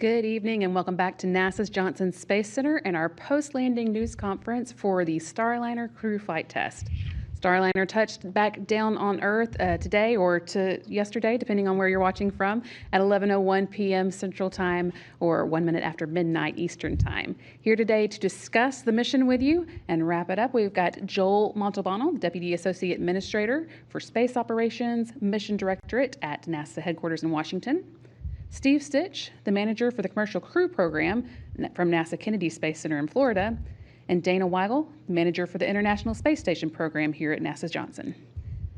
Good evening and welcome back to NASA's Johnson Space Center and our post-landing news conference for the Starliner crew flight test. Starliner touched back down on Earth today or to yesterday, depending on where you're watching from, at 11:01 p.m. Central Time or 1 minute after midnight Eastern Time. Here today to discuss the mission with you and wrap it up, we've got Joel Montalbano, Deputy Associate Administrator for Space Operations Mission Directorate at NASA headquarters in Washington. Steve Stich, the manager for the Commercial Crew Program from NASA Kennedy Space Center in Florida, and Dana Weigel, the manager for the International Space Station Program here at NASA Johnson.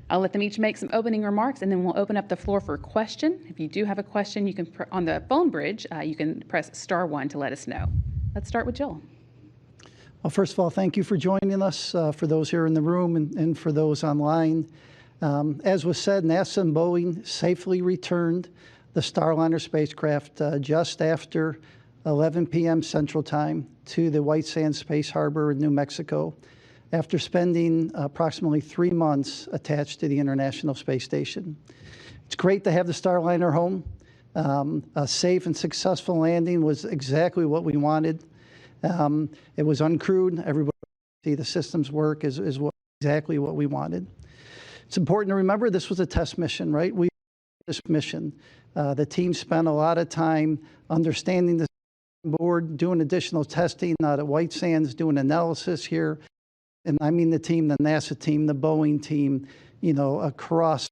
I'll let them each make some opening remarks, and then we'll open up the floor for question. If you do have a question, you can on the phone bridge, you can press *1 to let us know. Let's start with Joel. Well, first of all, thank you for joining us, for those here in the room and for those online. As was said, NASA and Boeing safely returned the Starliner spacecraft just after 11 p.m. Central Time to the White Sands Space Harbor in New Mexico after spending approximately 3 months attached to the International Space Station. It's great to have the Starliner home. A safe and successful landing was exactly what we wanted. It was uncrewed. Everybody see the systems work is exactly what we wanted. It's important to remember this was a test mission, right? This mission. The team spent a lot of time understanding the board, doing additional testing out at White Sands, doing analysis here. And I mean the team, the NASA team, the Boeing team, across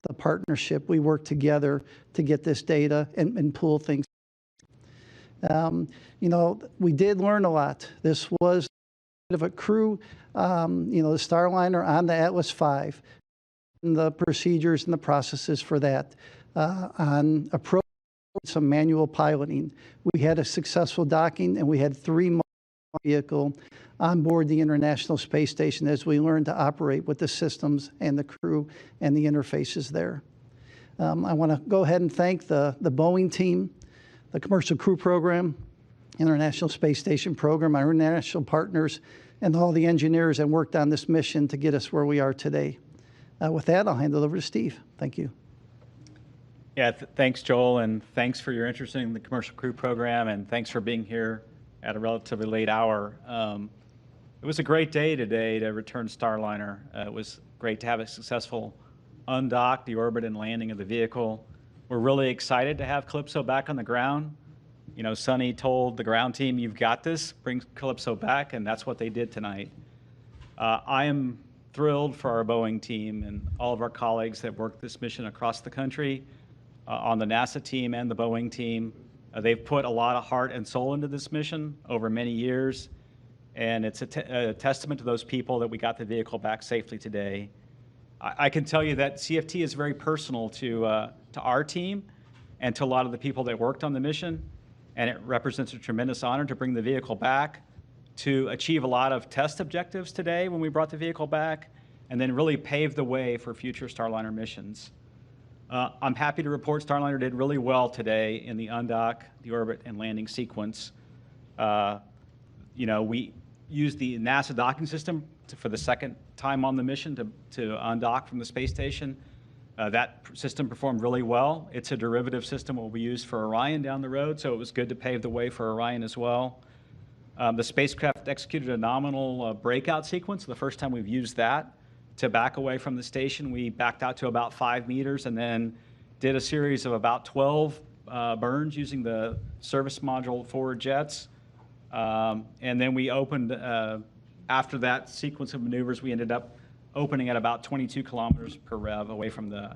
the partnership, we work together to get this data and pull things. We did learn a lot. This was a bit of a crew, the Starliner on the Atlas V, and the procedures and the processes for that. On approach, some manual piloting. We had a successful docking, and we had 3 vehicles on board the International Space Station as we learned to operate with the systems and the crew and the interfaces there. I want to go ahead and thank the Boeing team, the Commercial Crew Program, International Space Station Program, our international partners, and all the engineers that worked on this mission to get us where we are today. With that, I'll hand it over to Steve. Thank you. Yeah, thanks, Joel, and thanks for your interest in the Commercial Crew Program, and thanks for being here at a relatively late hour. It was a great day today to return Starliner. It was great to have a successful undock, deorbit, and landing of the vehicle. We're really excited to have Calypso back on the ground. Sonny told the ground team, "You've got this, bring Calypso back," and that's what they did tonight. I am thrilled for our Boeing team and all of our colleagues that worked this mission across the country. On the NASA team and the Boeing team. They've put a lot of heart and soul into this mission over many years, and it's a testament to those people that we got the vehicle back safely today. I can tell you that CFT is very personal to our team and to a lot of the people that worked on the mission, and it represents a tremendous honor to bring the vehicle back, to achieve a lot of test objectives today when we brought the vehicle back, and then really pave the way for future Starliner missions. I'm happy to report Starliner did really well today in the undock, the orbit, and landing sequence. We used the NASA docking system for the second time on the mission to undock from the space station. That system performed really well. It's a derivative system will be used for Orion down the road, so it was good to pave the way for Orion as well. The spacecraft executed a nominal breakout sequence, the first time we've used that. To back away from the station, we backed out to about 5 meters and then did a series of about 12 burns using the service module forward jets. And then we opened, after that sequence of maneuvers, we ended up opening at about 22 kilometers per rev away from the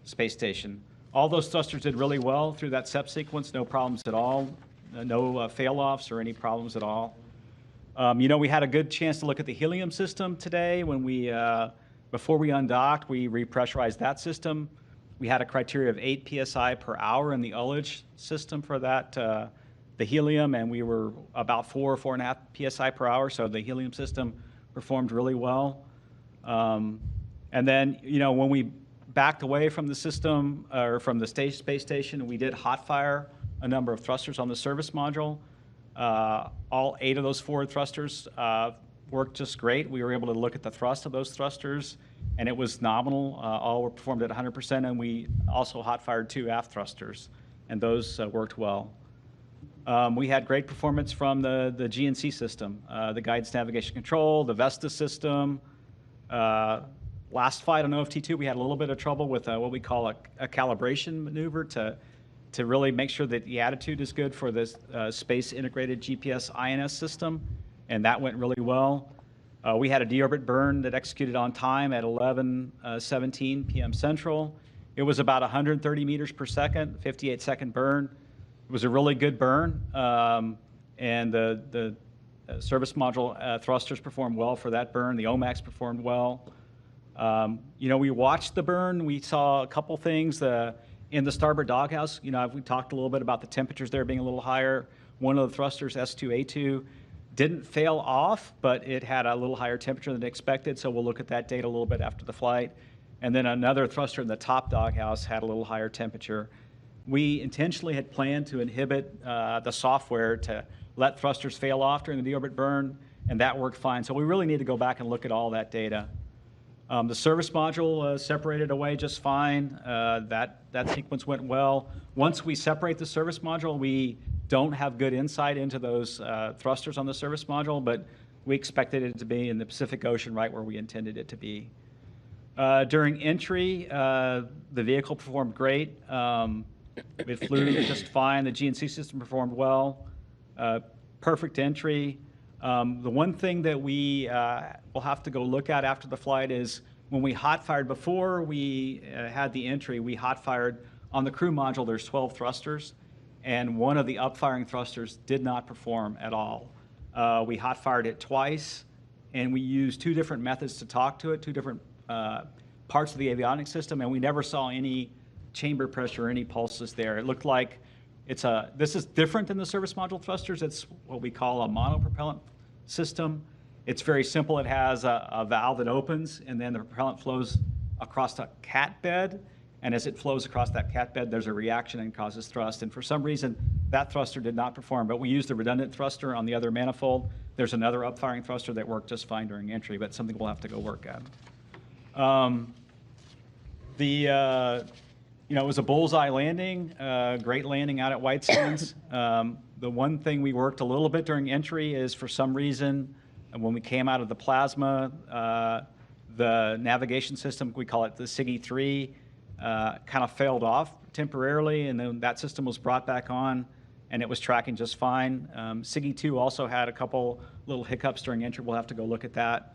space station. All those thrusters did really well through that SEP sequence, no problems at all, no fail-offs or any problems at all. We had a good chance to look at the helium system today when before we undocked, we repressurized that system. We had a criteria of 8 psi per hour in the ullage system for that, the helium, and we were about 4.5 psi per hour, so the helium system performed really well. And then, when we backed away from the system, or from the space station, we did hot fire a number of thrusters on the service module. All 8 of those forward thrusters worked just great. We were able to look at the thrust of those thrusters, and it was nominal. All were performed at 100%, and we also hot fired 2 aft thrusters, and those worked well. We had great performance from the GNC system, the Guidance Navigation Control, the Vesta system. Last flight on OFT2, we had a little bit of trouble with what we call a calibration maneuver to really make sure that the attitude is good for this space integrated GPS INS system, and that went really well. We had a deorbit burn that executed on time at 11:17 p.m. Central. It was about 130 meters per second, 58-second burn. It was a really good burn, and the service module thrusters performed well for that burn. The OMAX performed well. We watched the burn. We saw a couple things in the starboard doghouse. We talked a little bit about the temperatures there being a little higher. One of the thrusters, S2A2, didn't fail off, but it had a little higher temperature than expected, so we'll look at that data a little bit after the flight. And then another thruster in the top doghouse had a little higher temperature. We intentionally had planned to inhibit the software to let thrusters fail off during the deorbit burn, and that worked fine. So we really need to go back and look at all that data. The service module separated away just fine. That sequence went well. Once we separate the service module, we don't have good insight into those thrusters on the service module, but we expected it to be in the Pacific Ocean right where we intended it to be. During entry, the vehicle performed great. It flew just fine. The GNC system performed well. Perfect entry. The one thing that we will have to go look at after the flight is when we hot fired, before we had the entry, we hot fired on the crew module. There's 12 thrusters, and one of the upfiring thrusters did not perform at all. We hot fired it twice, and we used two different methods to talk to it, two different parts of the avionics system, and we never saw any chamber pressure or any pulses there. It looked like this is different than the service module thrusters. It's what we call a monopropellant system. It's very simple. It has a valve that opens, and then the propellant flows across a cat bed. And as it flows across that cat bed, there's a reaction and causes thrust. And for some reason, that thruster did not perform. But we used a redundant thruster on the other manifold. There's another upfiring thruster that worked just fine during entry, but something we'll have to go work at. It was a bullseye landing, great landing out at White Sands. The one thing we worked a little bit during entry is, for some reason, when we came out of the plasma, the navigation system, we call it the SIGI-3, kind of failed off temporarily, and then that system was brought back on, and it was tracking just fine. SIGI-2 also had a couple little hiccups during entry. We'll have to go look at that.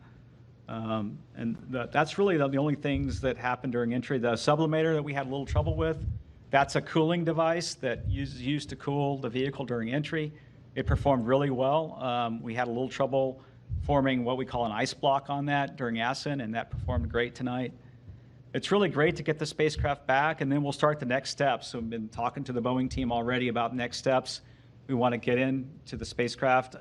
That's really the only things that happened during entry. The sublimator that we had a little trouble with, that's a cooling device that is used to cool the vehicle during entry. It performed really well. We had a little trouble forming what we call an ice block on that during ascent, and that performed great tonight. It's really great to get the spacecraft back, and then we'll start the next steps. So we've been talking to the Boeing team already about next steps. We want to get into the spacecraft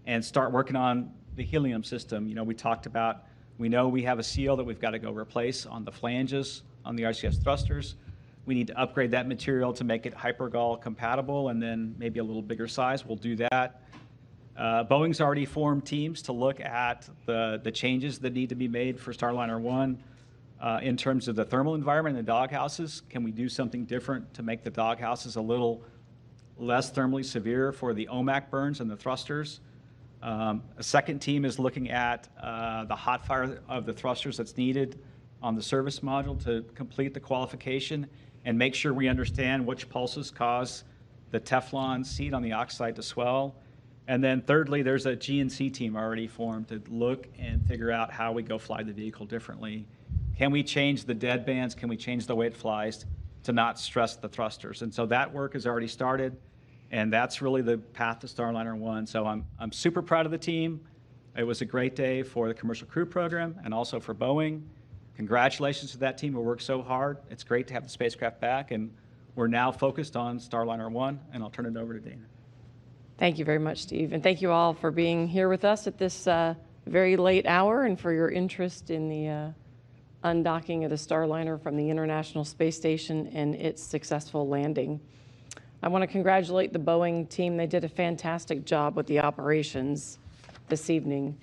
and start working on the helium system. We talked about, we know we have a seal that we've got to go replace on the flanges on the RCS thrusters. We need to upgrade that material to make it hypergol compatible, and then maybe a little bigger size. We'll do that. Boeing's already formed teams to look at the changes that need to be made for Starliner 1 in terms of the thermal environment in the doghouses. Can we do something different to make the doghouses a little less thermally severe for the OMAC burns and the thrusters? A second team is looking at the hot fire of the thrusters that's needed on the service module to complete the qualification and make sure we understand which pulses cause the Teflon seat on the oxide to swell. And then thirdly, there's a GNC team already formed to look and figure out how we go fly the vehicle differently. Can we change the dead bands? Can we change the way it flies to not stress the thrusters? And so that work has already started. And that's really the path to Starliner 1. So I'm super proud of the team. It was a great day for the Commercial Crew Program and also for Boeing. Congratulations to that team who worked so hard. It's great to have the spacecraft back, and we're now focused on Starliner 1, and I'll turn it over to Dana. Thank you very much, Steve. And thank you all for being here with us at this very late hour and for your interest in the undocking of the Starliner from the International Space Station and its successful landing. I want to congratulate the Boeing team. They did a fantastic job with the operations this evening.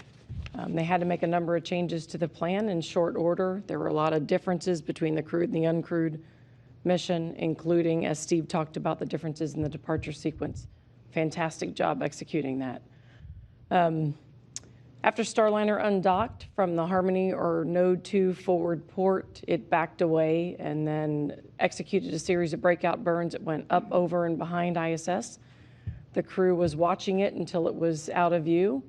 They had to make a number of changes to the plan in short order. There were a lot of differences between the crewed and the uncrewed mission, including, as Steve talked about, the differences in the departure sequence. fantastic job executing that. After Starliner undocked from the Harmony or Node 2 forward port, it backed away and then executed a series of breakout burns. It went up, over, and behind ISS. The crew was watching it until it was out of view,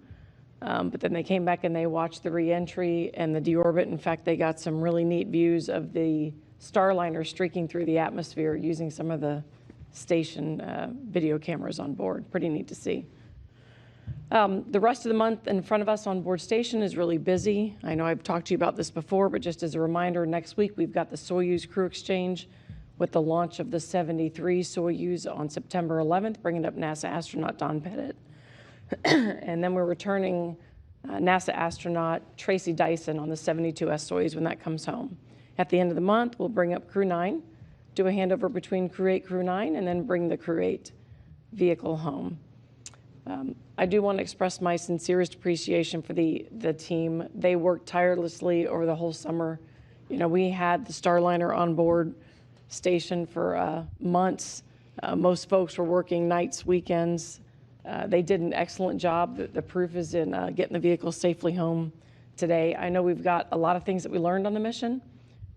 but then they came back and they watched the re-entry and the deorbit. In fact, they got some really neat views of the Starliner streaking through the atmosphere using some of the station video cameras on board. Pretty neat to see. The rest of the month in front of us on board station is really busy. I know I've talked to you about this before, but just as a reminder, next week we've got the Soyuz crew exchange with the launch of the 73 Soyuz on September 11th, bringing up NASA astronaut Don Pettit. And then we're returning NASA astronaut Tracy Dyson on the 72S Soyuz when that comes home. At the end of the month, we'll bring up Crew 9, do a handover between Crew 8, Crew 9, and then bring the Crew 8 vehicle home. I do want to express my sincerest appreciation for the team. They worked tirelessly over the whole summer. You know, we had the Starliner on board station for months. Most folks were working nights, weekends. They did an excellent job. The proof is in getting the vehicle safely home today. I know we've got a lot of things that we learned on the mission.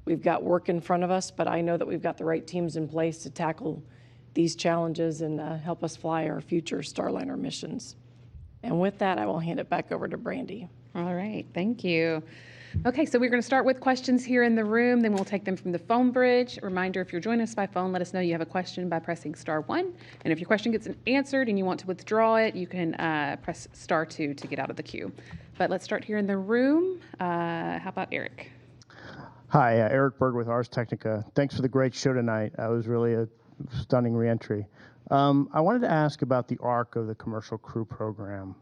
We've got work in front of us, but I know that we've got the right teams in place to tackle these challenges and help us fly our future Starliner missions. And with that, I will hand it back over to Brandy. All right, thank you. Okay, so we're going to start with questions here in the room, then we'll take them from the phone bridge. Reminder, if you're joining us by phone, let us know you have a question by pressing *1. And if your question gets answered and you want to withdraw it, you can press *2 to get out of the queue. But let's start here in the room. How about Eric? Hi, Eric Berg with Ars Technica. Thanks for the great show tonight. That was really a stunning reentry. I wanted to ask about the arc of the Commercial Crew Program.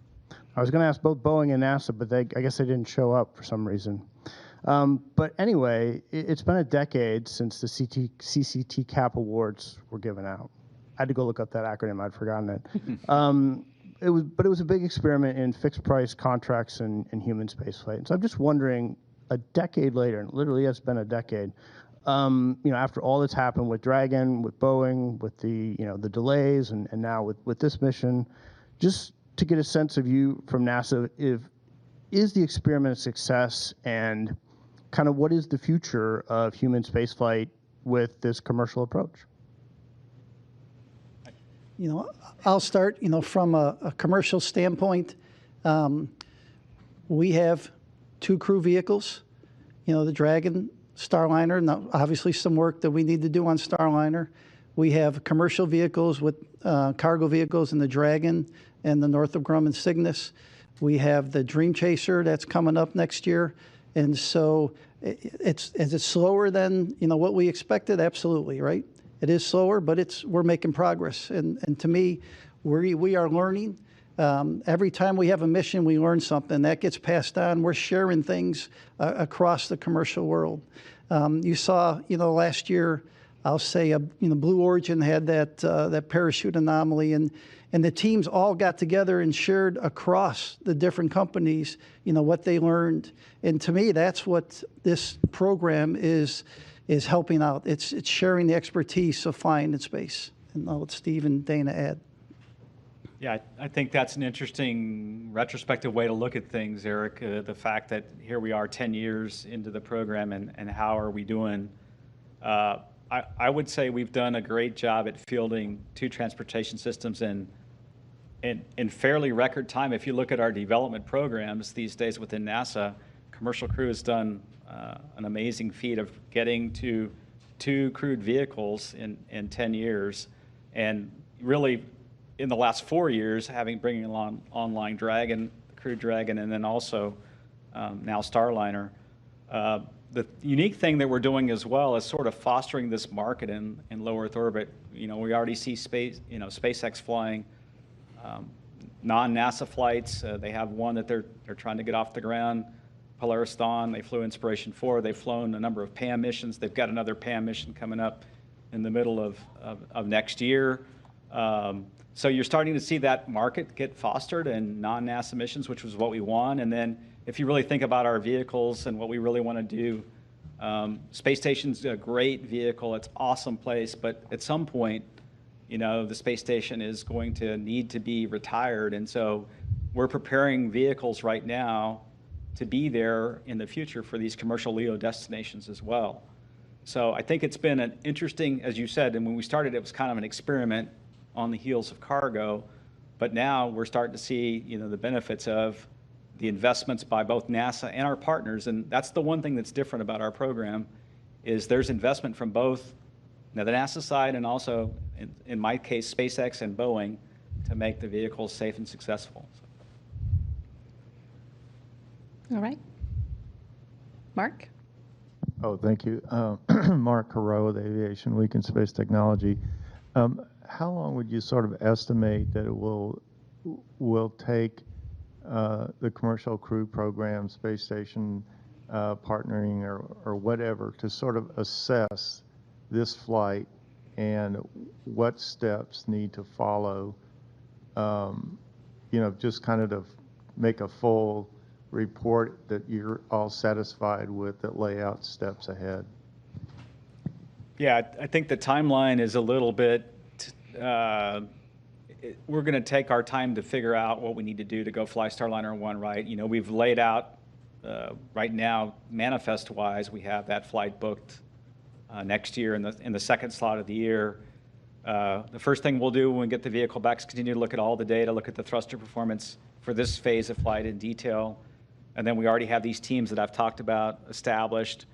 I was going to ask both Boeing and NASA, but I guess they didn't show up for some reason. But anyway, it's been a decade since the CCT CAP awards were given out. I had to go look up that acronym. I'd forgotten it. It was a big experiment in fixed price contracts and human spaceflight. And so I'm just wondering, a decade later, and literally it's been a decade, after all that's happened with Dragon, with Boeing, with the delays, and now with this mission, just to get a sense of you from NASA, is the experiment a success, and kind of what is the future of human spaceflight with this commercial approach? I'll start, from a commercial standpoint. We have 2 crew vehicles, the Dragon, Starliner, now obviously some work that we need to do on Starliner. We have commercial vehicles with cargo vehicles in the Dragon and the Northrop Grumman Cygnus. We have the Dream Chaser that's coming up next year. And so is it slower than what we expected? Absolutely, right? It is slower, but we're making progress. And to me, we are learning. Every time we have a mission, we learn something. That gets passed on. We're sharing things across the commercial world. You saw, last year, I'll say, Blue Origin had that parachute anomaly, and the teams all got together and shared across the different companies, what they learned. And to me, that's what this program is helping out. It's sharing the expertise of flying in space. And I'll let Steve and Dana add. Yeah, I think that's an interesting retrospective way to look at things, Eric. The fact that here we are 10 years into the program, and how are we doing? I would say we've done a great job at fielding 2 transportation systems in fairly record time. If you look at our development programs these days within NASA, Commercial Crew has done an amazing feat of getting to 2 crewed vehicles in 10 years, and really, in the last 4 years, bringing along online Dragon, Crew Dragon, and then also now Starliner. The unique thing that we're doing as well is sort of fostering this market in low Earth orbit. We already see SpaceX flying non-NASA flights. They have one that they're trying to get off the ground, Polaris Dawn. They flew Inspiration 4. They've flown a number of PAM missions. They've got another PAM mission coming up in the middle of next year. So you're starting to see that market get fostered in non-NASA missions, which was what we want. And then if you really think about our vehicles and what we really want to do, space station's a great vehicle. It's an awesome place. But at some point, the space station is going to need to be retired. And so we're preparing vehicles right now to be there in the future for these commercial LEO destinations as well. So I think it's been an interesting, as you said, and when we started, it was kind of an experiment on the heels of cargo. But now we're starting to see, the benefits of the investments by both NASA and our partners. And that's the one thing that's different about our program is there's investment from both the NASA side and also, in my case, SpaceX and Boeing to make the vehicles safe and successful. All right. Mark? Oh, thank you. Mark Carreau with Aviation Week in Space Technology. How long would you sort of estimate that it will take the Commercial Crew Program, space station partnering or whatever to sort of assess this flight and what steps need to follow, just kind of to make a full report that you're all satisfied with that lay out steps ahead? Yeah, I think the timeline is a little bit, we're going to take our time to figure out what we need to do to go fly Starliner 1 right. We've laid out right now, manifest-wise, we have that flight booked next year in the second slot of the year. The first thing we'll do when we get the vehicle back is continue to look at all the data, look at the thruster performance for this phase of flight in detail. And then we already have these teams that I've talked about established.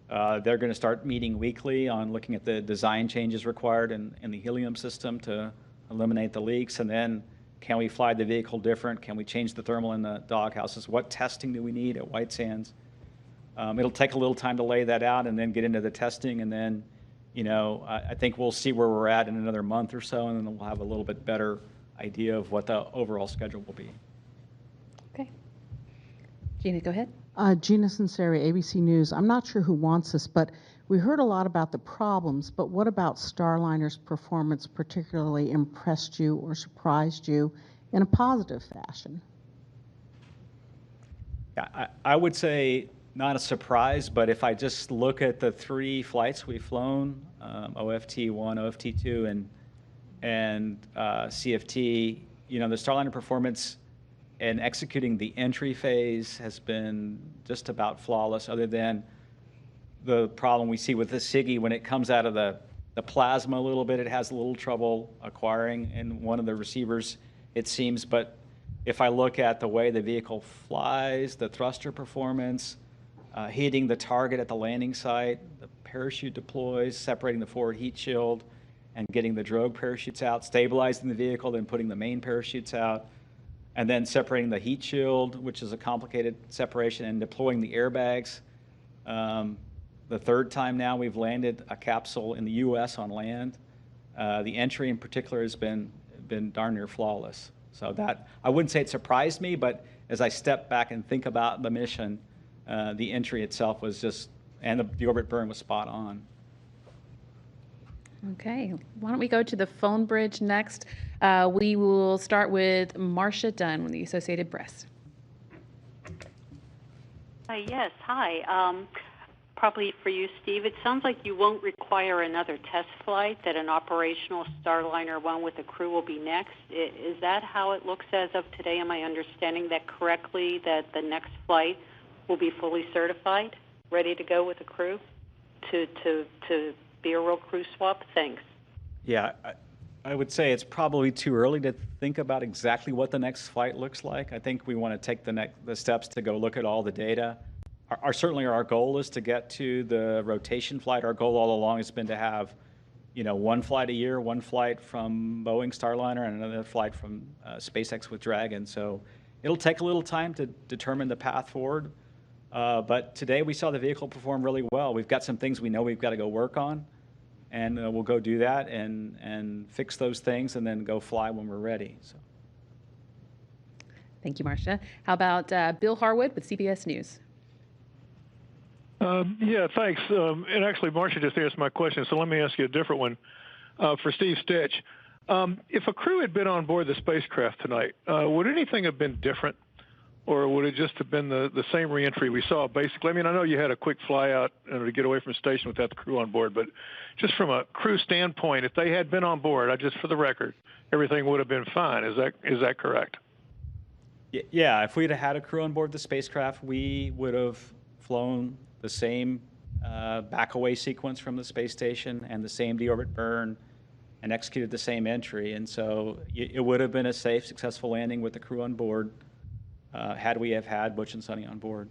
They're going to start meeting weekly on looking at the design changes required in the helium system to eliminate the leaks. And then can we fly the vehicle different? Can we change the thermal in the doghouses? What testing do we need at White Sands? It'll take a little time to lay that out and then get into the testing. And then, I think we'll see where we're at in another month or so, and then we'll have a little bit better idea of what the overall schedule will be. Okay. Gina, go ahead. Gina Sinceri, ABC News. I'm not sure who wants this, but we heard a lot about the problems, but what about Starliner's performance particularly impressed you or surprised you in a positive fashion? Yeah, I would say not a surprise, but if I just look at the 3 flights we've flown, OFT-1, OFT-2, and CFT, the Starliner performance and executing the entry phase has been just about flawless, other than the problem we see with the SIGI when it comes out of the plasma a little bit. It has a little trouble acquiring in one of the receivers, it seems. But if I look at the way the vehicle flies, the thruster performance, hitting the target at the landing site, the parachute deploys, separating the forward heat shield, and getting the drogue parachutes out, stabilizing the vehicle, then putting the main parachutes out, and then separating the heat shield, which is a complicated separation, and deploying the airbags. The third time now we've landed a capsule in the U.S. on land. The entry in particular has been darn near flawless. So that, I wouldn't say it surprised me, but as I step back and think about the mission, the entry itself was just, and the orbit burn was spot on. Okay, why don't we go to the phone bridge next? We will start with Marcia Dunn with the Associated Press. Yes, hi. Probably for you, Steve. It sounds like you won't require another test flight, that an operational Starliner 1 with a crew will be next. Is that how it looks as of today? Am I understanding that correctly, that the next flight will be fully certified, ready to go with a crew to be a real crew swap? Thanks. Yeah, I would say it's probably too early to think about exactly what the next flight looks like. I think we want to take the steps to go look at all the data. Certainly our goal is to get to the rotation flight. Our goal all along has been to have, 1 flight a year, 1 flight from Boeing Starliner and another flight from SpaceX with Dragon. So it'll take a little time to determine the path forward. But today we saw the vehicle perform really well. We've got some things we know we've got to go work on, and we'll go do that and fix those things and then go fly when we're ready. So. Thank you, Marcia. How about Bill Harwood with CBS News? Yeah, thanks. And actually, Marcia just asked my question, so let me ask you a different one for Steve Stich. If a crew had been on board the spacecraft tonight, would anything have been different or would it just have been the same reentry we saw? Basically, I mean, I know you had a quick fly out to get away from the station without the crew on board, but just from a crew standpoint, if they had been on board, just for the record, everything would have been fine. Is that correct? Yeah, if we'd have had a crew on board the spacecraft, we would have flown the same back away sequence from the space station and the same deorbit burn and executed the same entry. And so it would have been a safe, successful landing with the crew on board had we have had Butch and Sonny on board.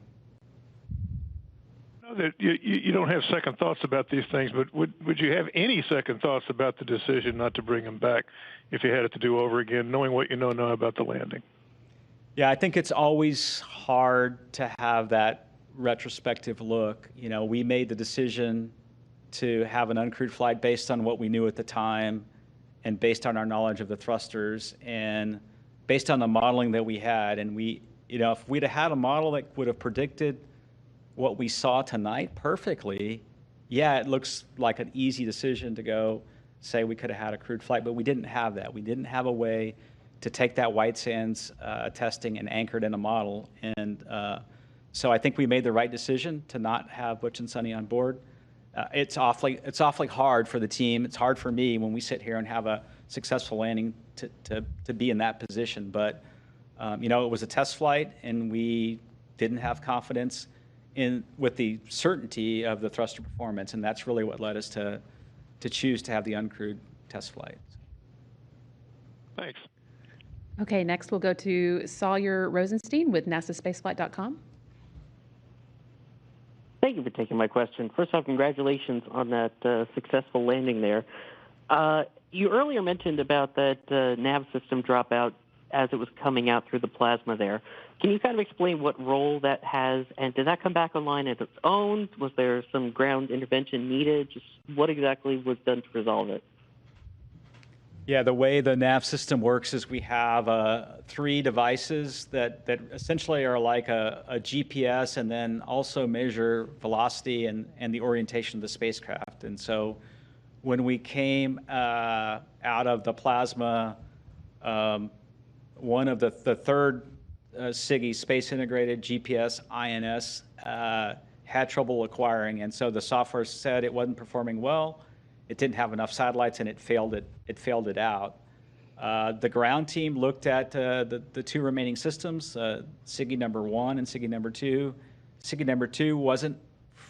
I know that you don't have second thoughts about these things, but would you have any second thoughts about the decision not to bring them back if you had it to do over again, knowing what you know now about the landing? Yeah, I think it's always hard to have that retrospective look. You know, we made the decision to have an uncrewed flight based on what we knew at the time and based on our knowledge of the thrusters and based on the modeling that we had. And we, you know, if we'd have had a model that would have predicted what we saw tonight perfectly, yeah, it looks like an easy decision to go say we could have had a crewed flight, but we didn't have that. We didn't have a way to take that white sands testing and anchor it in a model. And so I think we made the right decision to not have Butch and Sonny on board. It's awfully hard for the team. It's hard for me when we sit here and have a successful landing to be in that position. But you know, it was a test flight, and we didn't have confidence with the certainty of the thruster performance, and that's really what led us to choose to have the uncrewed test flight. Thanks. Okay, next we'll go to Sawyer Rosenstein with NASAspaceflight.com. Thank you for taking my question. First off, congratulations on that successful landing there. You earlier mentioned about that nav system dropout as it was coming out through the plasma there. Can you kind of explain what role that has, and did that come back online as its own? Was there some ground intervention needed? Just what exactly was done to resolve it? Yeah, the way the nav system works is we have 3 devices that essentially are like a GPS and then also measure velocity and the orientation of the spacecraft. And so when we came out of the plasma, one of the third SIGI, Space Integrated GPS INS, had trouble acquiring. And so the software said it wasn't performing well. It didn't have enough satellites, and it failed it out. The ground team looked at the 2 remaining systems, SIGI number 1 and SIGI number 2. SIGI number 2 wasn't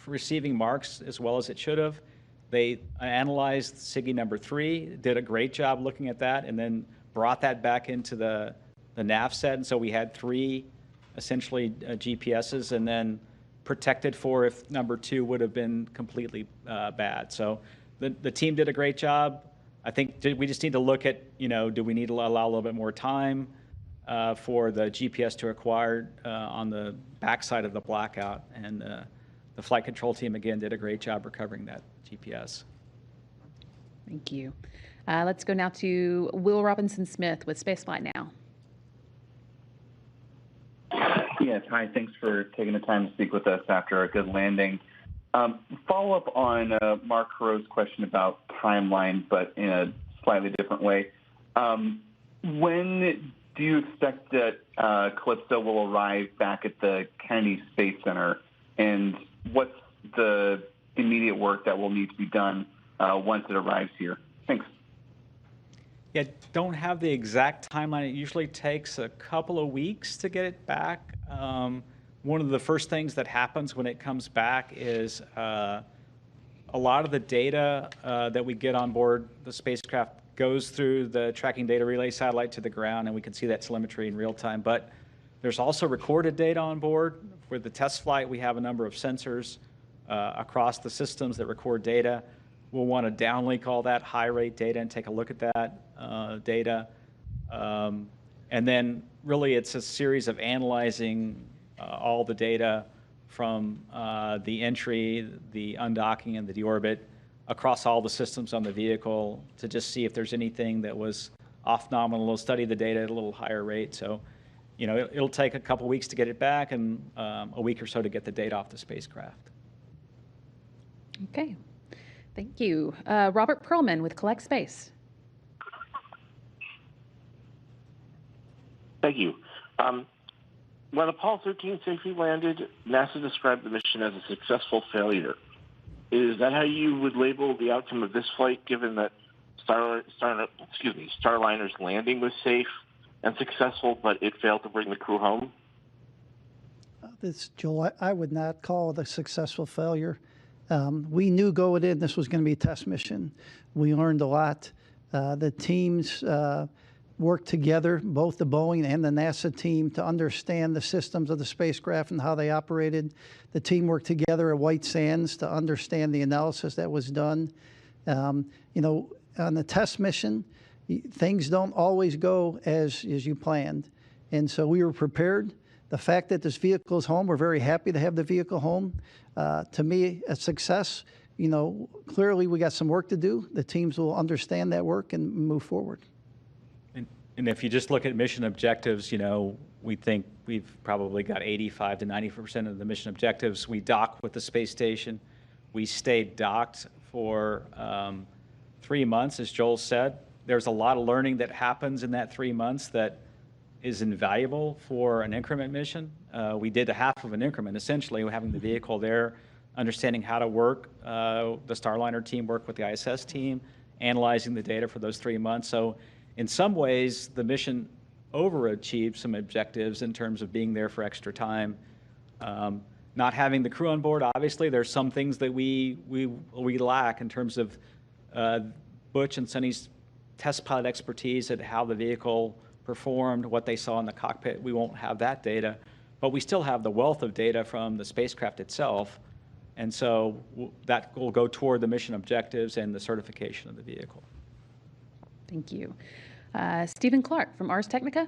receiving marks as well as it should have. They analyzed SIGI number 3, did a great job looking at that, and then brought that back into the nav set. And so we had 3 essentially GPSs, and then protected for if number 2 would have been completely bad. So the team did a great job. I think we just need to look at, you know, do we need to allow a little bit more time for the GPS to acquire on the backside of the blackout? And the flight control team, again, did a great job recovering that GPS. Thank you. Let's go now to Will Robinson-Smith with Spaceflight Now. Yes, hi. Thanks for taking the time to speak with us after a good landing. Follow up on Mark Harrow's question about timeline, but in a slightly different way. When do you expect that Calypso will arrive back at the Kennedy Space Center, and what's the immediate work that will need to be done once it arrives here? Thanks. Yeah, don't have the exact timeline. It usually takes a couple of weeks to get it back. One of the first things that happens when it comes back is a lot of the data that we get on board the spacecraft goes through the tracking data relay satellite to the ground, and we can see that telemetry in real time. But there's also recorded data on board. For the test flight, we have a number of sensors across the systems that record data. We'll want to downlink all that high rate data and take a look at that data. And then really it's a series of analyzing all the data from the entry, the undocking, and the deorbit across all the systems on the vehicle to just see if there's anything that was off nominal. We'll study the data at a little higher rate. So, you know, it'll take a couple weeks to get it back and a week or so to get the data off the spacecraft. Okay, thank you. Robert Perlman with Collect Space. Thank you. when Apollo 13 safely landed, NASA described the mission as a successful failure. Is that how you would label the outcome of this flight, given that Starliner's landing was safe and successful, but it failed to bring the crew home? Joel, I would not call it a successful failure. We knew going in this was going to be a test mission. We learned a lot. The teams worked together, both the Boeing and the NASA team, to understand the systems of the spacecraft and how they operated. The team worked together at White Sands to understand the analysis that was done. You know, on the test mission, things don't always go as you planned. And so we were prepared. The fact that this vehicle is home, we're very happy to have the vehicle home. To me, a success. You know, clearly we got some work to do. The teams will understand that work and move forward. And if you just look at mission objectives, you know, we think we've probably got 85 to 90% of the mission objectives. We dock with the space station. We stayed docked for 3 months, as Joel said. There's a lot of learning that happens in that 3 months that is invaluable for an increment mission. We did a half of an increment, essentially, having the vehicle there, understanding how to work. The Starliner team worked with the ISS team, analyzing the data for those 3 months. So in some ways, the mission overachieved some objectives in terms of being there for extra time. Not having the crew on board, obviously, there's some things that we lack in terms of Butch and Sunny's test pilot expertise at how the vehicle performed, what they saw in the cockpit. We won't have that data, but we still have the wealth of data from the spacecraft itself. And so that will go toward the mission objectives and the certification of the vehicle. Thank you. Stephen Clark from Ars Technica.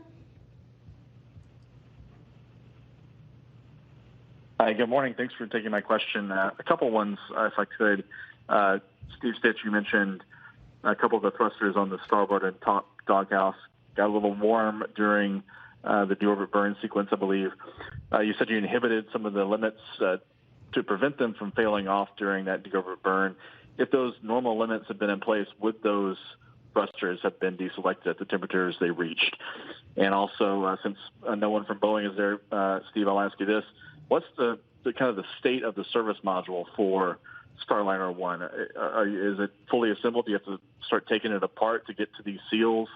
Hi, good morning. Thanks for taking my question. A couple ones, if I could. Steve Stich, you mentioned a couple of the thrusters on the starboard and top doghouse got a little warm during the deorbit burn sequence, I believe. You said you inhibited some of the limits to prevent them from failing off during that deorbit burn. If those normal limits had been in place, would those thrusters have been deselected at the temperatures they reached? And also, since no one from Boeing is there, Steve, I'll ask you this. What's the kind of the state of the service module for Starliner 1? Is it fully assembled? Do you have to start taking it apart to get to these seals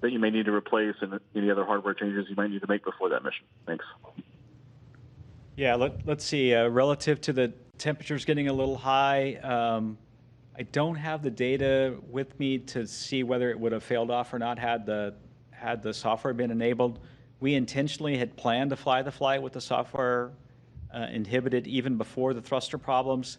that you may need to replace and any other hardware changes you might need to make before that mission? Thanks. Yeah, let's see. Relative to the temperatures getting a little high, I don't have the data with me to see whether it would have failed off or not had the software been enabled. We intentionally had planned to fly the flight with the software inhibited even before the thruster problems.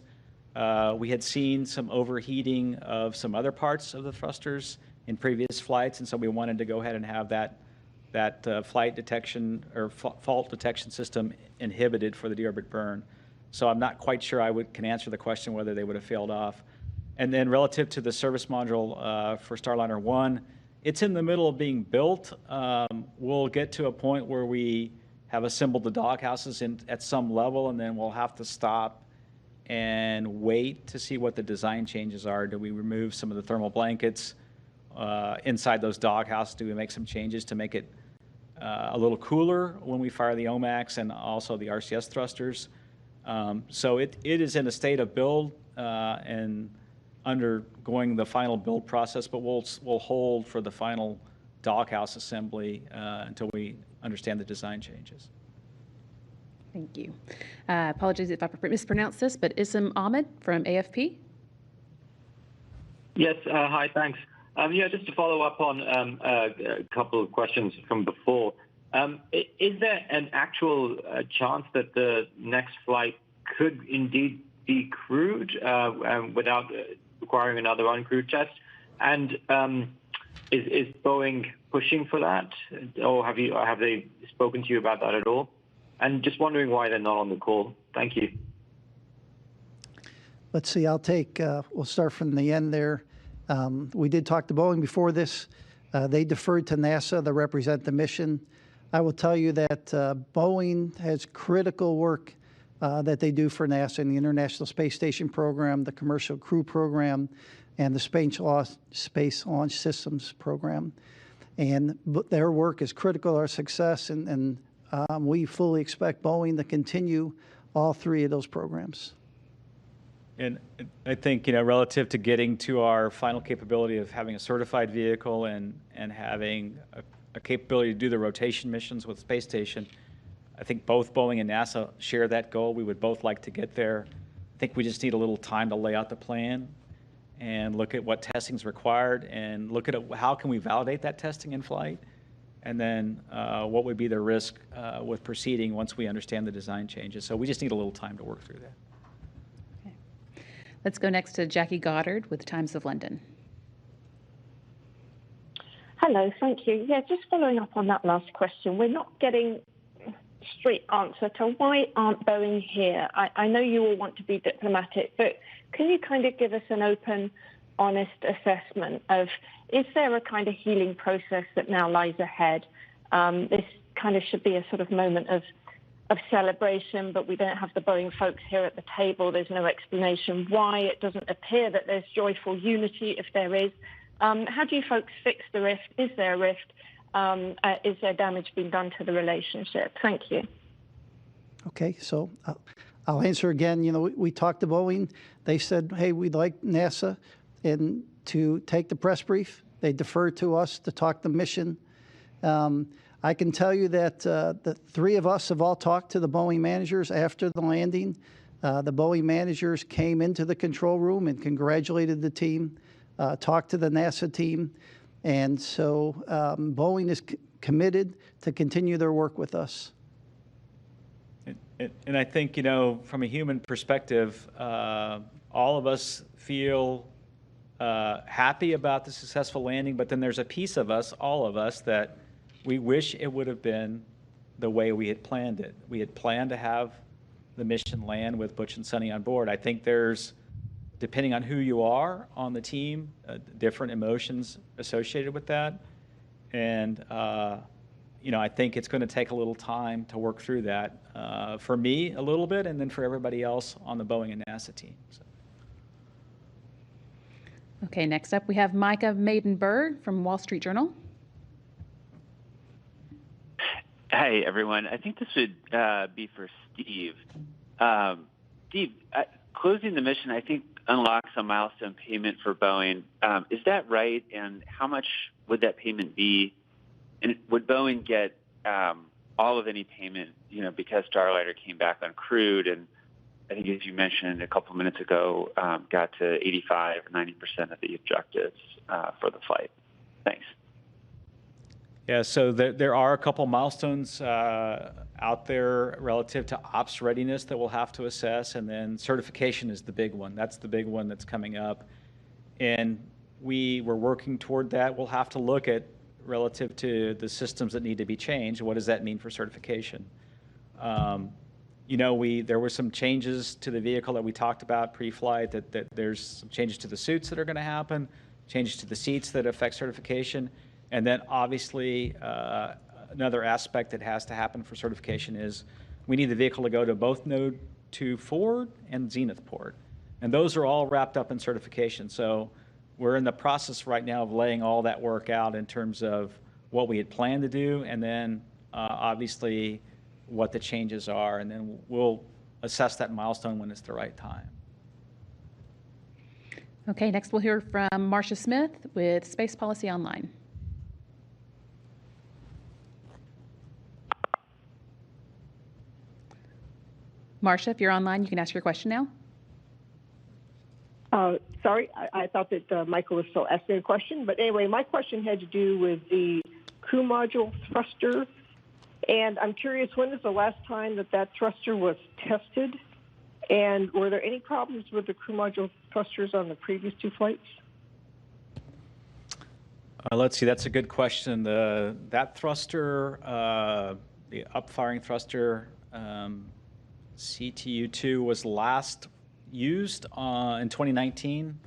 We had seen some overheating of some other parts of the thrusters in previous flights, and so we wanted to go ahead and have that flight detection or fault detection system inhibited for the deorbit burn. So I'm not quite sure I can answer the question whether they would have failed off. And then relative to the service module for Starliner 1, it's in the middle of being built. We'll get to a point where we have assembled the doghouses at some level, and then we'll have to stop and wait to see what the design changes are. Do we remove some of the thermal blankets inside those doghouses? Do we make some changes to make it a little cooler when we fire the OMAX and also the RCS thrusters? So it is in a state of build and undergoing the final build process, but we'll hold for the final doghouse assembly until we understand the design changes. Thank you. Apologies if I mispronounced this, but Isam Ahmed from AFP. Yes, hi, thanks. Yeah, just to follow up on a couple of questions from before. Is there an actual chance that the next flight could indeed be crewed without requiring another uncrewed test? And is Boeing pushing for that, or have they spoken to you about that at all? And just wondering why they're not on the call. Thank you. Let's see. We'll start from the end there. We did talk to Boeing before this. They deferred to NASA to represent the mission. I will tell you that Boeing has critical work that they do for NASA in the International Space Station program, the Commercial Crew Program, and the Space Launch Systems program. And their work is critical to our success, and we fully expect Boeing to continue all three of those programs. And I think, relative to getting to our final capability of having a certified vehicle and having a capability to do the rotation missions with space station, I think both Boeing and NASA share that goal. We would both like to get there. I think we just need a little time to lay out the plan and look at what testing is required and look at how can we validate that testing in flight, and then what would be the risk with proceeding once we understand the design changes. So we just need a little time to work through that. Okay. Let's go next to Jackie Goddard with Times of London. Hello, thank you. Yeah, just following up on that last question, we're not getting straight answer to why aren't Boeing here? I know you all want to be diplomatic, but can you kind of give us an open, honest assessment of, is there a kind of healing process that now lies ahead? This kind of should be a sort of moment of celebration, but we don't have the Boeing folks here at the table. There's no explanation why. It doesn't appear that there's joyful unity, if there is. How do you folks fix the rift? Is there a rift? Is there damage being done to the relationship? Thank you. Okay, so I'll answer again. We talked to Boeing. They said, hey, we'd like NASA to take the press brief. They deferred to us to talk the mission. I can tell you that the three of us have all talked to the Boeing managers after the landing. The Boeing managers came into the control room and congratulated the team, talked to the NASA team. And so Boeing is committed to continue their work with us. And I think, from a human perspective, all of us feel happy about the successful landing, but then there's a piece of us, all of us, that we wish it would have been the way we had planned it. We had planned to have the mission land with Butch and Sunny on board. I think there's, depending on who you are on the team, different emotions associated with that. And, I think it's going to take a little time to work through that. For me, a little bit, and then for everybody else on the Boeing and NASA team. So. Okay, next up we have Micah Maidenberg from Wall Street Journal. Hi, everyone. I think this would be for Steve. Steve, closing the mission, I think, unlocks a milestone payment for Boeing. Is that right? And how much would that payment be? And would Boeing get all of any payment, because Starliner came back uncrewed and I think, as you mentioned a couple of minutes ago, got to 85 or 90% of the objectives for the flight? Thanks. Yeah, so there are a couple milestones out there relative to ops readiness that we'll have to assess, and then certification is the big one. That's the big one that's coming up. And we're working toward that. We'll have to look at, relative to the systems that need to be changed, what does that mean for certification? There were some changes to the vehicle that we talked about pre-flight, that there's some changes to the suits that are going to happen, changes to the seats that affect certification. And then obviously another aspect that has to happen for certification is we need the vehicle to go to both Node 2 forward and Zenith port. And those are all wrapped up in certification. So we're in the process right now of laying all that work out in terms of what we had planned to do, and then obviously what the changes are, and then we'll assess that milestone when it's the right time. Okay, next we'll hear from Marcia Smith with Space Policy Online. Marcia, if you're online, you can ask your question now. Sorry, I thought that Michael was still asking a question. But anyway, my question had to do with the crew module thruster. And I'm curious, when was the last time that thruster was tested? And were there any problems with the crew module thrusters on the previous two flights? Let's see, that's a good question. That thruster, the upfiring thruster, CTU-2, was last used in 2019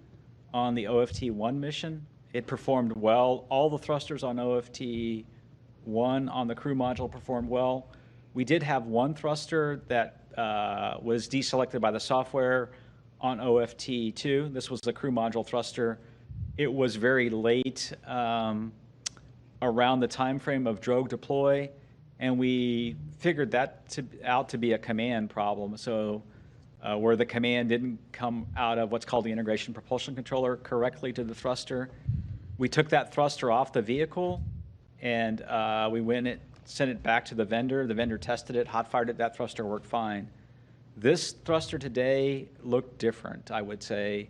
on the OFT-1 mission. It performed well. All the thrusters on OFT-1 on the crew module performed well. We did have one thruster that was deselected by the software on OFT-2. This was the crew module thruster. It was very late around the time frame of drogue deploy, and we figured that out to be a command problem. So where the command didn't come out of what's called the integration propulsion controller correctly to the thruster, we took that thruster off the vehicle, and we sent it back to the vendor. The vendor tested it, hot fired it. That thruster worked fine. This thruster today looked different, I would say.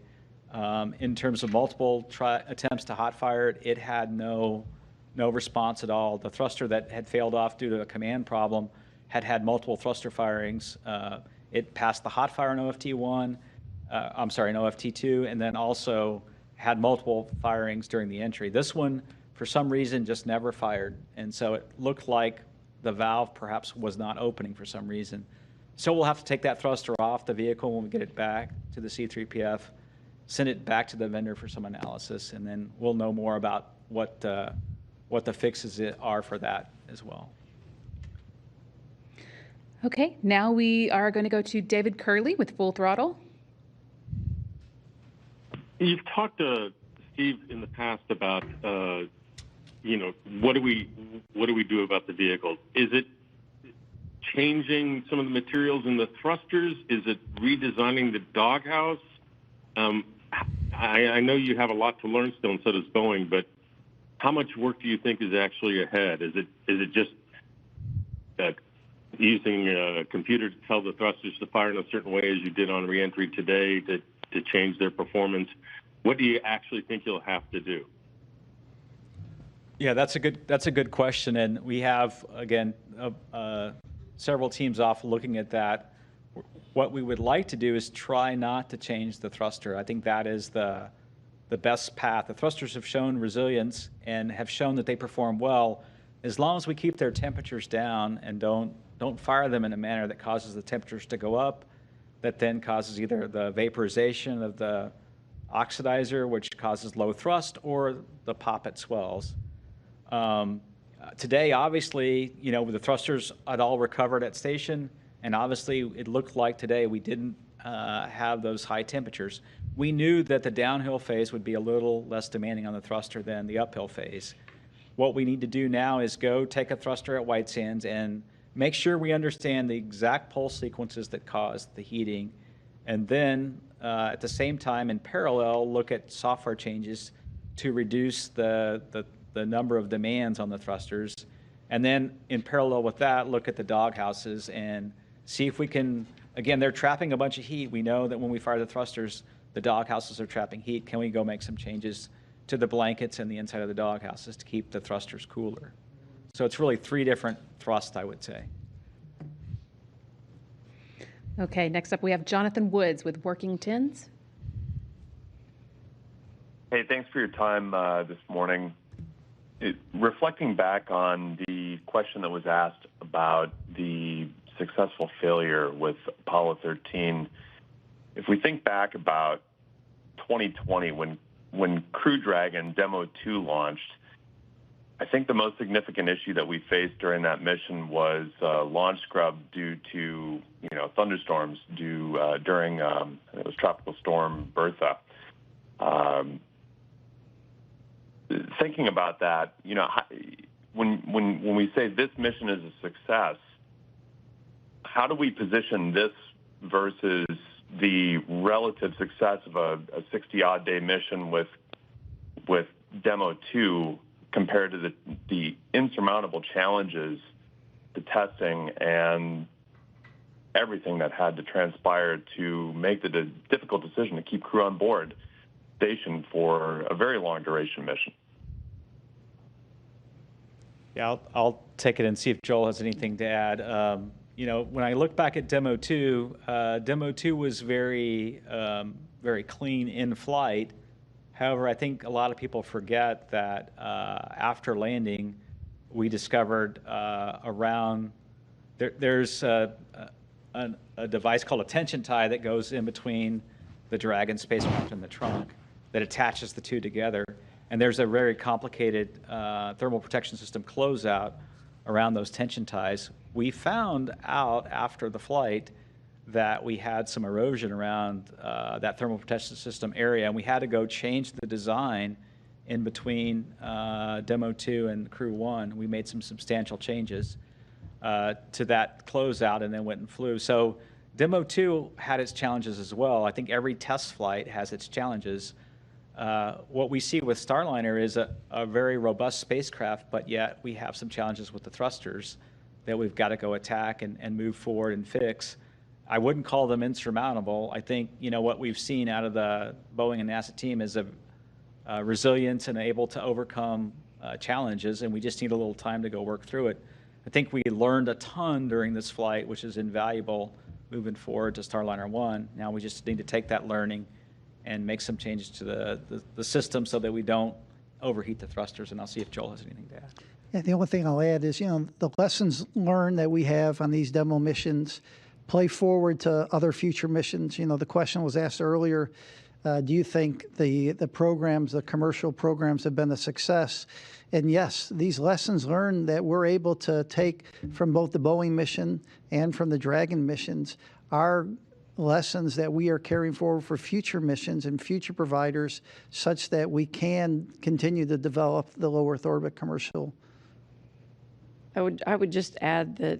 In terms of multiple attempts to hot fire it, it had no response at all. The thruster that had failed off due to a command problem had multiple thruster firings. It passed the hot fire in OFT1, in OFT2, and then also had multiple firings during the entry. This one, for some reason, just never fired. And so it looked like the valve perhaps was not opening for some reason. So we'll have to take that thruster off the vehicle when we get it back to the C3PF, send it back to the vendor for some analysis, and then we'll know more about what the fixes are for that as well. Okay, now we are going to go to David Curley with Full Throttle. You've talked to Steve in the past about, what do we do about the vehicle? Is it changing some of the materials in the thrusters? Is it redesigning the doghouse? I know you have a lot to learn still, and so does Boeing, but how much work do you think is actually ahead? Is it just using a computer to tell the thrusters to fire in a certain way as you did on reentry today to change their performance? What do you actually think you'll have to do? Yeah, that's a good question, and we have again several teams off looking at that. What we would like to do is try not to change the thruster. I think that is the best path. The thrusters have shown resilience and have shown that they perform well as long as we keep their temperatures down and don't fire them in a manner that causes the temperatures to go up, that then causes either the vaporization of the oxidizer, which causes low thrust, or the poppet swells. Today, obviously, the thrusters had all recovered at station, and obviously it looked like today we didn't have those high temperatures. We knew that the downhill phase would be a little less demanding on the thruster than the uphill phase. What we need to do now is go take a thruster at White Sands and make sure we understand the exact pulse sequences that caused the heating, and then at the same time, in parallel, look at software changes to reduce the number of demands on the thrusters. And then in parallel with that, look at the doghouses and see if we can, again, they're trapping a bunch of heat. We know that when we fire the thrusters, the doghouses are trapping heat. Can we go make some changes to the blankets and the inside of the doghouses to keep the thrusters cooler? So it's really 3 different thrusts, I would say. Okay, next up we have Jonathan Woods with Working Tins. Hey, thanks for your time this morning. Reflecting back on the question that was asked about the successful failure with Apollo 13, if we think back about 2020 when Crew Dragon Demo 2 launched, I think the most significant issue that we faced during that mission was launch scrub due to thunderstorms during it was Tropical Storm Bertha. Thinking about that, when we say this mission is a success, how do we position this versus the relative success of a 60-odd day mission with Demo 2 compared to the insurmountable challenges, the testing, and everything that had to transpire to make the difficult decision to keep crew on board station for a very long duration mission? Yeah, I'll take it and see if Joel has anything to add. When I look back at Demo 2, Demo 2 was very clean in flight. However, I think a lot of people forget that after landing, we discovered there's a device called a tension tie that goes in between the Dragon spacecraft and the trunk that attaches the two together. And there's a very complicated thermal protection system closeout around those tension ties. We found out after the flight that we had some erosion around that thermal protection system area, and we had to go change the design in between Demo 2 and Crew 1. We made some substantial changes. to that closeout and then went and flew. So Demo 2 had its challenges as well. I think every test flight has its challenges. What we see with Starliner is a very robust spacecraft, but yet we have some challenges with the thrusters that we've got to go attack and move forward and fix. I wouldn't call them insurmountable. I think, what we've seen out of the Boeing and NASA team is a resilience and able to overcome challenges, and we just need a little time to go work through it. I think we learned a ton during this flight, which is invaluable moving forward to Starliner 1. Now we just need to take that learning and make some changes to the system so that we don't overheat the thrusters, and I'll see if Joel has anything to add. Yeah, the only thing I'll add is, the lessons learned that we have on these demo missions play forward to other future missions. The question was asked earlier, do you think the programs, the commercial programs have been a success? And yes, these lessons learned that we're able to take from both the Boeing mission and from the Dragon missions are lessons that we are carrying forward for future missions and future providers such that we can continue to develop the low Earth orbit commercial. I would just add that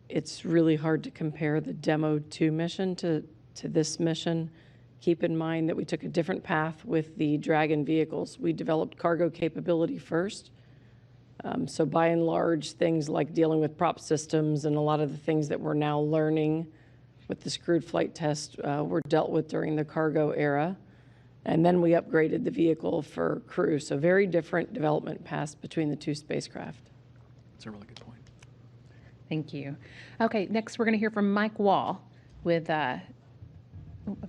it's really hard to compare the Demo 2 mission to this mission. Keep in mind that we took a different path with the Dragon vehicles. We developed cargo capability first. So by and large, things like dealing with prop systems and a lot of the things that we're now learning with the screwed flight test were dealt with during the cargo era. And then we upgraded the vehicle for crew. So very different development paths between the two spacecraft. That's a really good point. Thank you. Okay, next we're going to hear from Mike Wall with, I'm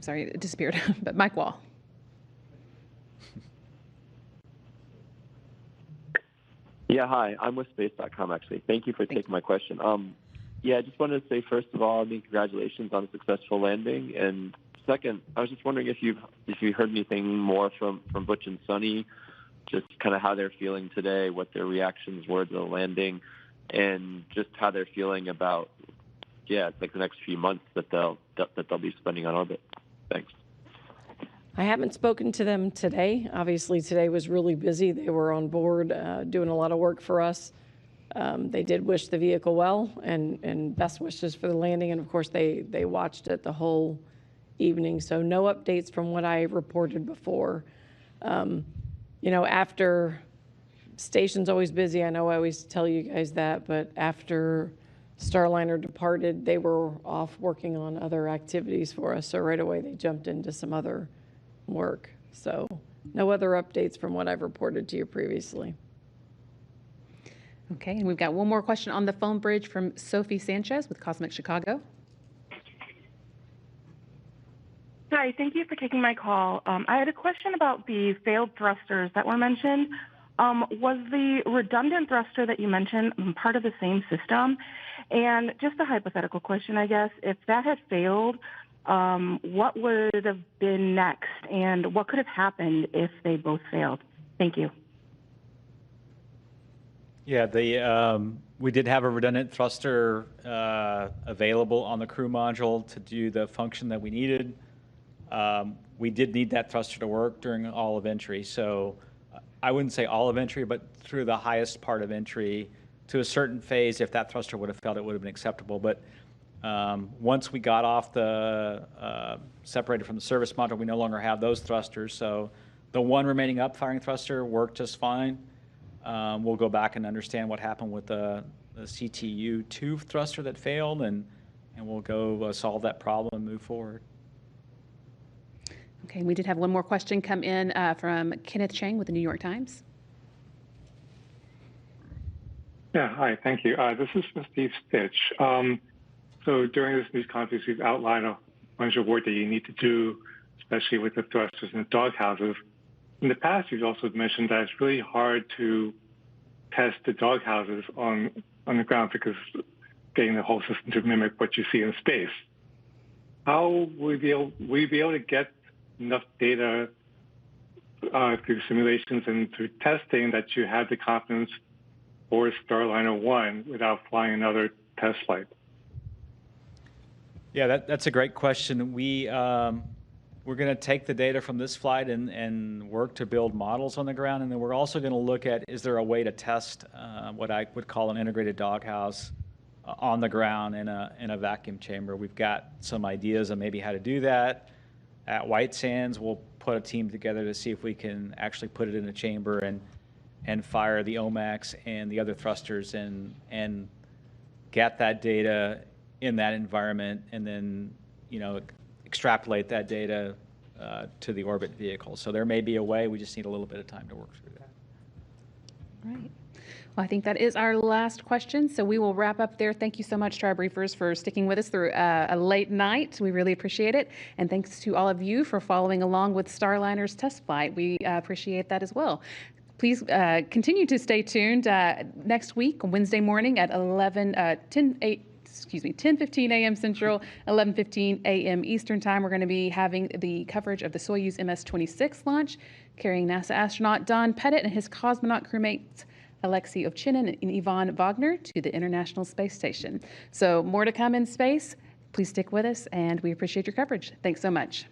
sorry, it disappeared, but Mike Wall. Yeah, hi. I'm with Space.com, actually. Thank you for taking my question. I just wanted to say, first of all, congratulations on a successful landing. And second, I was just wondering if you heard anything more from Butch and Sunny, just kind of how they're feeling today, what their reactions were to the landing, and just how they're feeling about, the next few months that they'll be spending on orbit. Thanks. I haven't spoken to them today. Obviously, today was really busy. They were on board doing a lot of work for us. They did wish the vehicle well and best wishes for the landing. And of course, they watched it the whole evening. So no updates from what I reported before. After station's always busy. I know I always tell you guys that, but after Starliner departed, they were off working on other activities for us. So right away, they jumped into some other work. So no other updates from what I've reported to you previously. Okay, and we've got one more question on the phone bridge from Sophie Sanchez with Cosmic Chicago. Hi, thank you for taking my call. I had a question about the failed thrusters that were mentioned. Was the redundant thruster that you mentioned part of the same system? And just a hypothetical question, I guess, if that had failed, what would have been next, and what could have happened if they both failed? Thank you. Yeah, we did have a redundant thruster available on the crew module to do the function that we needed. We did need that thruster to work during all of entry, so I wouldn't say all of entry, but through the highest part of entry to a certain phase. If that thruster would have failed, it would have been acceptable. But once we got off the separated from the service module, we no longer have those thrusters. So the one remaining upfiring thruster worked just fine. We'll go back and understand what happened with the CTU-2 thruster that failed, and we'll go solve that problem and move forward. Okay, we did have one more question come in from Kenneth Chang with the New York Times. Yeah, hi, thank you. This is for Steve Stich. So during this news conference, you've outlined a bunch of work that you need to do, especially with the thrusters and the dog houses. In the past, you've also mentioned that it's really hard to test the dog houses on the ground because getting the whole system to mimic what you see in space. How will you be able to get enough data through simulations and through testing that you have the confidence for Starliner 1 without flying another test flight? Yeah, that's a great question. We're going to take the data from this flight and work to build models on the ground, and then we're also going to look at, is there a way to test what I would call an integrated doghouse on the ground in a vacuum chamber. We've got some ideas on maybe how to do that. At White Sands, we'll put a team together to see if we can actually put it in a chamber and fire the OMAX and the other thrusters and get that data in that environment, and then extrapolate that data to the orbit vehicle. So there may be a way. We just need a little bit of time to work through that. Right. Well, I think that is our last question, so we will wrap up there. Thank you so much to our briefers for sticking with us through a late night. We really appreciate it. And thanks to all of you for following along with Starliner's test flight. We appreciate that as well. Please continue to stay tuned next week, Wednesday morning at 10:15 a.m. Central, 11:15 a.m. Eastern Time. We're going to be having the coverage of the Soyuz MS-26 launch, carrying NASA astronaut Don Pettit and his cosmonaut crewmates Alexei Ovchinin and Ivan Wagner to the International Space Station. So more to come in space. Please stick with us, and we appreciate your coverage. Thanks so much.